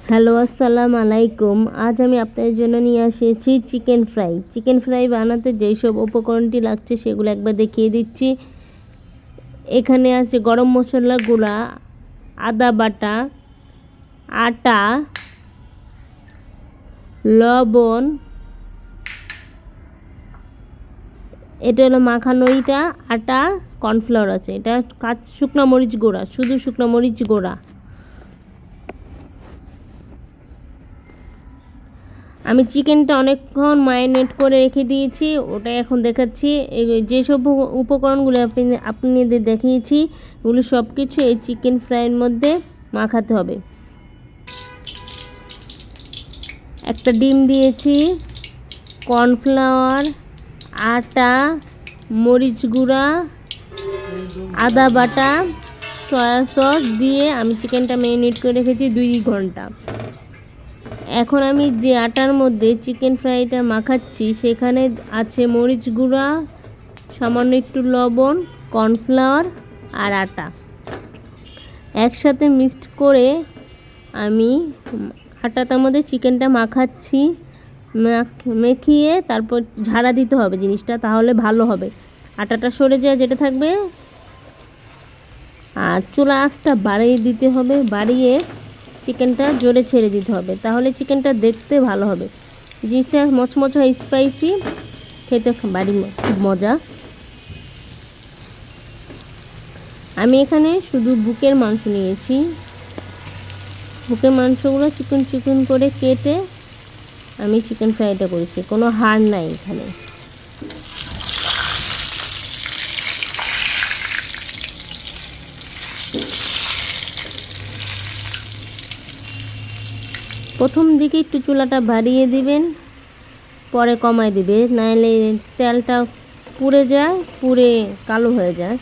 Hello, আসসালামু আলাইকুম। আজ আমি আপনাদের জন্য নিয়ে এসেছি চিকেন ফ্রাই। চিকেন ফ্রাই বানাতে যেই সব উপকরণটি লাগছে সেগুলো একবার দেখিয়ে দিচ্ছি। এখানে আছে গরম মশলা গুঁড়া, আদা বাটা, আটা, লবণ, এটা হলো মাখানোইটা, আটা, কর্নফ্লাওয়ার আছে, এটা শুকনো মরিচ গুঁড়া, শুধু শুকনো মরিচ গুঁড়া। আমি চিকেনটা অনেকক্ষণ ম্যারিনেট করে রেখে দিয়েছি, ওটা এখন দেখাচ্ছি। যেসব উপকরণগুলো আপনাদের দেখিয়েছি এগুলো সব কিছু এই চিকেন ফ্রাইয়ের মধ্যে মাখাতে হবে। একটা ডিম দিয়েছি, কর্নফ্লাওয়ার, আটা, মরিচ গুঁড়া, আদা বাটা, সয়া সস দিয়ে আমি চিকেনটা ম্যারিনেট করে রেখেছি 2 ঘন্টা। এখন আমি যে আটার মধ্যে চিকেন ফ্রাইটা মাখাচ্ছি সেখানে আছে মরিচ গুঁড়া, সামান্য একটু লবণ, কর্নফ্লাওয়ার আর আটা একসাথে মিক্সড করে আমি আটাটার মধ্যে চিকেনটা মাখাচ্ছি। মেখিয়ে তারপর ঝাড়া দিতে হবে জিনিসটা, তাহলে ভালো হবে, আটাটা সরে যায় যেটা থাকবে। আর চুলা আঁচটা বাড়িয়ে দিতে হবে, বাড়িয়ে চিকেনটা জোরে ছেড়ে দিতে হবে, তাহলে চিকেনটা দেখতে ভালো হবে। জিনিসটা মচমচ হয়, স্পাইসি, খেতে বাড়ি খুব মজা। আমি এখানে শুধু বুকের মাংস নিয়েছি। বুকের মাংসগুলো চিকন চিকন করে কেটে আমি চিকেন ফ্রাইটা করেছি, কোনো হাড় নাই এখানে। প্রথম দিকে একটু চুলাটা বাড়িয়ে দিবেন, পরে কমায় দিবে, নাহলে তেলটা পুড়ে যায়, পুড়ে কালো হয়ে যায়।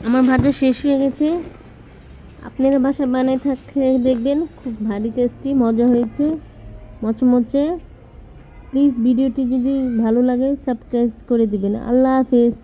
আমার ভাজা শেষ হয়ে গেছে। আপনারা বাসায় বানিয়ে থাকে দেখবেন, খুব ভারী টেস্টি, মজা হয়েছে, মচমচে। প্লিজ ভিডিওটি যদি ভালো লাগে সাবস্ক্রাইব করে দিবেন। আল্লাহ হাফেজ।